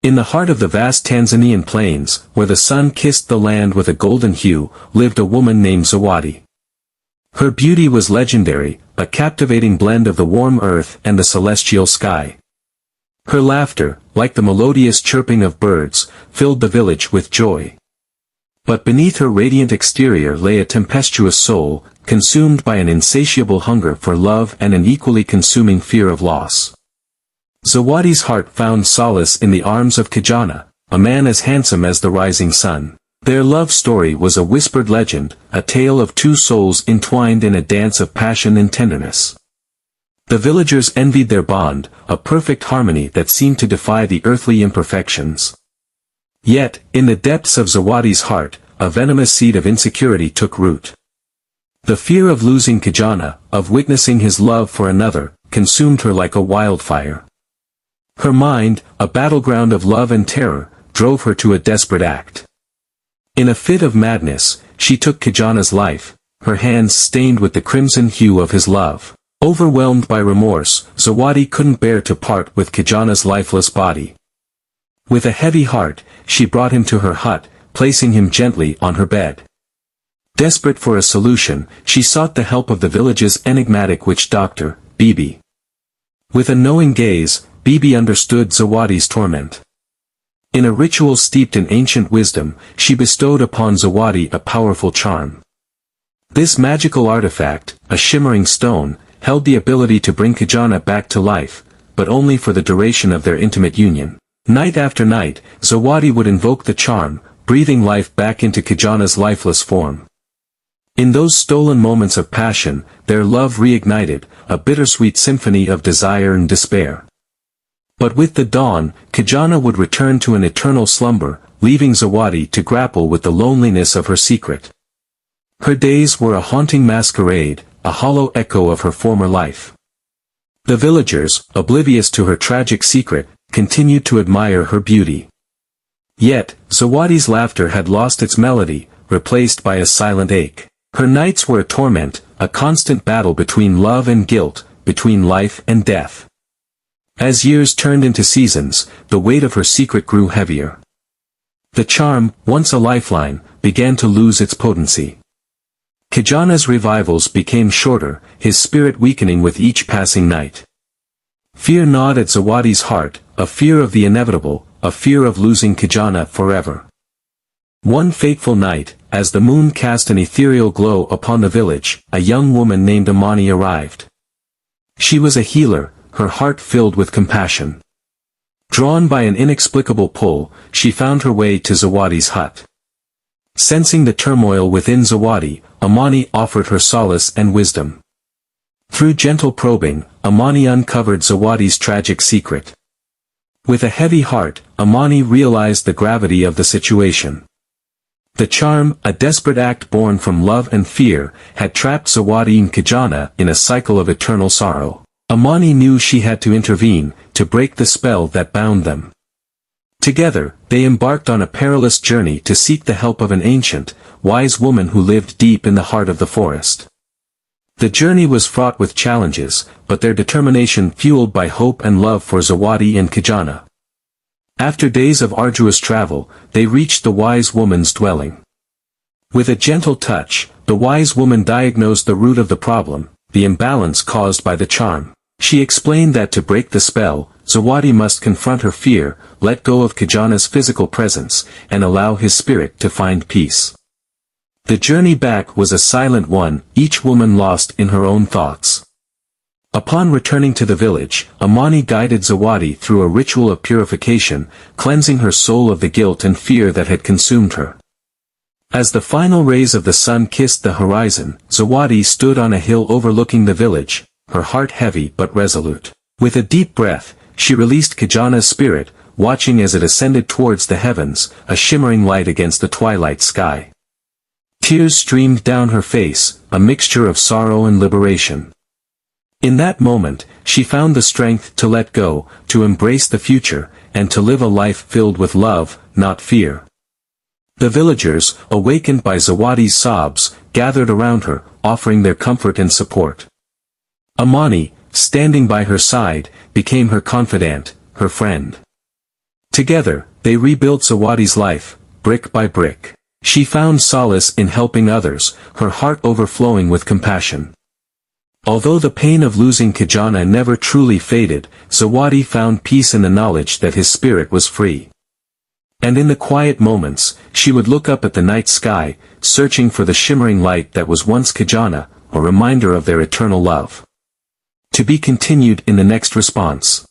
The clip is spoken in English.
In the heart of the vast Tanzanian plains, where the sun kissed the land with a golden hue, lived a woman named Zawadi. Her beauty was legendary, a captivating blend of the warm earth and the celestial sky. Her laughter, like the melodious chirping of birds, filled the village with joy. But beneath her radiant exterior lay a tempestuous soul, consumed by an insatiable hunger for love and an equally consuming fear of loss. Zawadi's heart found solace in the arms of Kijana, a man as handsome as the rising sun. Their love story was a whispered legend, a tale of two souls entwined in a dance of passion and tenderness. The villagers envied their bond, a perfect harmony that seemed to defy the earthly imperfections. Yet, in the depths of Zawadi's heart, a venomous seed of insecurity took root. The fear of losing Kijana, of witnessing his love for another, consumed her like a wildfire. Her mind, a battleground of love and terror, drove her to a desperate act. In a fit of madness, she took Kijana's life, her hands stained with the crimson hue of his love. Overwhelmed by remorse, Zawadi couldn't bear to part with Kijana's lifeless body. With a heavy heart, she brought him to her hut, placing him gently on her bed. Desperate for a solution, she sought the help of the village's enigmatic witch doctor, Bibi. With a knowing gaze, Bibi understood Zawadi's torment. In a ritual steeped in ancient wisdom, she bestowed upon Zawadi a powerful charm. This magical artifact, a shimmering stone, held the ability to bring Kijana back to life, but only for the duration of their intimate union. Night after night, Zawadi would invoke the charm, breathing life back into Kijana's lifeless form. In those stolen moments of passion, their love reignited, a bittersweet symphony of desire and despair. But with the dawn, Kijana would return to an eternal slumber, leaving Zawadi to grapple with the loneliness of her secret. Her days were a haunting masquerade, a hollow echo of her former life. The villagers, oblivious to her tragic secret, continued to admire her beauty. Yet, Zawadi's laughter had lost its melody, replaced by a silent ache. Her nights were a torment, a constant battle between love and guilt, between life and death. As years turned into seasons, the weight of her secret grew heavier. The charm, once a lifeline, began to lose its potency. Kijana's revivals became shorter, his spirit weakening with each passing night. Fear gnawed at Zawadi's heart, a fear of the inevitable, a fear of losing Kijana forever. One fateful night, as the moon cast an ethereal glow upon the village, a young woman named Amani arrived. She was a healer, her heart filled with compassion. Drawn by an inexplicable pull, she found her way to Zawadi's hut. Sensing the turmoil within Zawadi, Amani offered her solace and wisdom. Through gentle probing, Amani uncovered Zawadi's tragic secret. With a heavy heart, Amani realized the gravity of the situation. The charm, a desperate act born from love and fear, had trapped Zawadi and Kijana in a cycle of eternal sorrow. Amani knew she had to intervene, to break the spell that bound them. Together, they embarked on a perilous journey to seek the help of an ancient, wise woman who lived deep in the heart of the forest. The journey was fraught with challenges, but their determination fueled by hope and love for Zawadi and Kijana. After days of arduous travel, they reached the wise woman's dwelling. With a gentle touch, the wise woman diagnosed the root of the problem, the imbalance caused by the charm. She explained that to break the spell, Zawadi must confront her fear, let go of Kijana's physical presence, and allow his spirit to find peace. The journey back was a silent one, each woman lost in her own thoughts. Upon returning to the village, Amani guided Zawadi through a ritual of purification, cleansing her soul of the guilt and fear that had consumed her. As the final rays of the sun kissed the horizon, Zawadi stood on a hill overlooking the village, her heart heavy but resolute. With a deep breath, she released Kijana's spirit, watching as it ascended towards the heavens, a shimmering light against the twilight sky. Tears streamed down her face, a mixture of sorrow and liberation. In that moment, she found the strength to let go, to embrace the future, and to live a life filled with love, not fear. The villagers, awakened by Zawadi's sobs, gathered around her, offering their comfort and support. Amani, standing by her side, became her confidant, her friend. Together, they rebuilt Sawati's life, brick by brick. She found solace in helping others, her heart overflowing with compassion. Although the pain of losing Kijana never truly faded, Sawati found peace in the knowledge that his spirit was free. And in the quiet moments, she would look up at the night sky, searching for the shimmering light that was once Kijana, a reminder of their eternal love. To be continued in the next response.